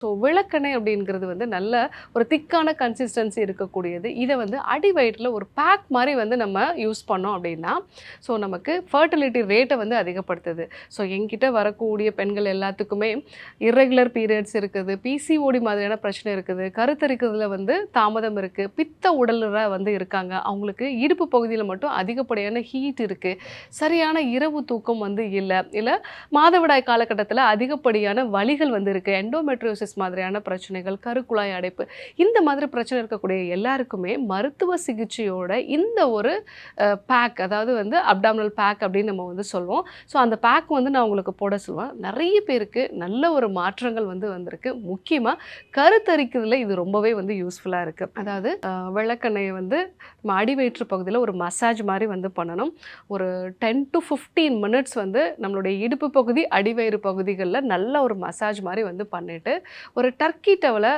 So விளக்கெண்ணெய் அப்படிங்கிறது வந்து நல்ல ஒரு திக்கான கன்சிஸ்டன்சி இருக்கக்கூடியது. இதை வந்து அடி வயிற்றில் ஒரு பேக் மாதிரி வந்து நம்ம யூஸ் பண்ணோம் அப்படின்னா, ஸோ நமக்கு ஃபர்டிலிட்டி ரேட்டை வந்து அதிகப்படுத்துது. ஸோ என்கிட்ட வரக்கூடிய பெண்கள் எல்லாத்துக்குமே இர்ரெகுலர் பீரியட்ஸ் இருக்குது, பிசிஓடி மாதிரியான பிரச்சனை இருக்குது, கருத்தரிக்கிறதுல வந்து தாமதம் இருக்குது, பித்த உடலுற வந்து இருக்காங்க, அவங்களுக்கு இடுப்பு பகுதியில் மட்டும் அதிகப்படியான ஹீட் இருக்குது, சரியான இரவு தூக்கம் வந்து இல்லை மாதவிடாய் காலகட்டத்தில் அதிகப்படியான வலிகள் வந்து இருக்குது, எண்டோமெட்ரியோசிஸ் மாதிரியான பிரச்சனைகள், கருக்குழாய் அடைப்பு, இந்த மாதிரி பிரச்சனை இருக்கக்கூடிய எல்லாருக்குமே மருத்துவ சிகிச்சையோட இந்த ஒரு பேக், அதாவது வந்து அப்டாமினல் பேக் அப்படின்னு நம்ம வந்து சொல்லுவோம். ஸோ அந்த பேக் வந்து நான் உங்களுக்கு போட சொல்லுவேன். நிறைய பேருக்கு நல்ல ஒரு மாற்றங்கள் வந்து வந்திருக்கு. முக்கியமாக கருத்தரிக்கிறதுல இது ரொம்பவே வந்து யூஸ்ஃபுல்லாக இருக்குது. அதாவது விளக்கெண்ணெயை வந்து நம்ம அடிவயிற்று பகுதியில் ஒரு மசாஜ் மாதிரி வந்து பண்ணணும். ஒரு 10 to 15 மினிட்ஸ் வந்து நம்மளுடைய இடுப்பு பகுதி, அடிவயிறு பகுதிகளில் நல்ல ஒரு மசாஜ் மாதிரி வந்து பண்ணிவிட்டு ஒரு டர்க்கி டவலை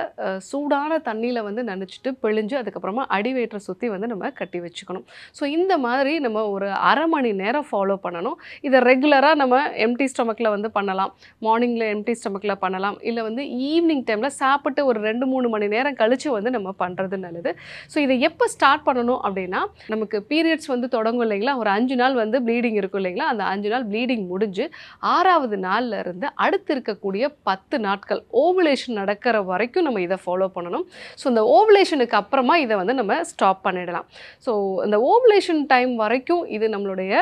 சூடான தண்ணியில் வந்து நனைச்சிட்டு பிழிஞ்சு அதுக்கப்புறமா அடிவயிற்றை சுற்றி வந்து நம்ம கட்டி வச்சுக்கணும். ஸோ இந்த மாதிரி நம்ம ஒரு அரை மணி நேரம் ஃபாலோ பண்ணணும். இதை ரெகுலராக நம்ம எம்டி ஸ்டொமக்கில் வந்து பண்ணலாம், மார்னிங்கில் எம்டி ஸ்டொமக்கில் பண்ணலாம், இல்லை வந்து ஈவினிங் டைமில் சாப்பிட்டு ஒரு 2-3 மணி நேரம் கழித்து வந்து நம்ம பண்ணுறது நல்லது. ஸோ இதை எப்போ ஸ்டார்ட் பண்ணணும் அப்படின்னா, நமக்கு பீரியட்ஸ் வந்து தொடங்கும் இல்லைங்களா, ஒரு 5 நாள் வந்து ப்ளீடிங் இருக்கும் இல்லைங்களா, அந்த 5 நாள் ப்ளீடிங் முடிஞ்சு 6வது நாளில் இருந்து அடுத்து இருக்கக்கூடிய 10 நாட்கள் ஓவுலேஷன் நடக்கிற வரைக்கும் நம்ம இதை ஃபாலோ பண்ணணும். ஸோ இந்த ஓவுலேஷனுக்கு அப்புறமா இதை வந்து நம்ம ஸ்டாப் பண்ணிடலாம். ஸோ இந்த ஓவுலேஷன் டைம் வரைக்கும் இது நம்மளுடைய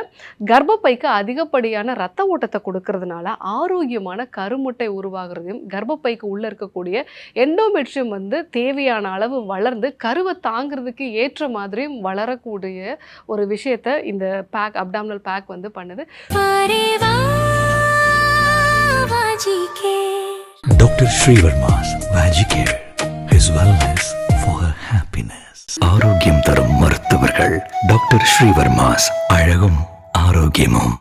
கர்ப்பப்பைக்கு அதிகப்படியான ரத்த ஓட்டத்தை கொடுக்கறதுனால ஆரோக்கியமான கருமுட்டை உருவாகிறதையும், கர்ப்பப்பைக்கு உள்ளே இருக்கக்கூடிய எண்டோமெட்ரியம் வந்து தேவையான அளவு வளர்ந்து கருவை தாங்கிறதுக்கு ஏற்ற மாதிரியும் வளரக்கூடிய ஒரு விஷயத்தை இந்த பேக், அப்டாமினல் பேக் வந்து பண்ணுது. Dr. Srivarma's Magicare, his wellness for her happiness. ஆரோக்கியம் தரும் மருத்துவர்கள் டாக்டர் ஸ்ரீவர்மாஸ். அழகும் ஆரோக்கியமும்.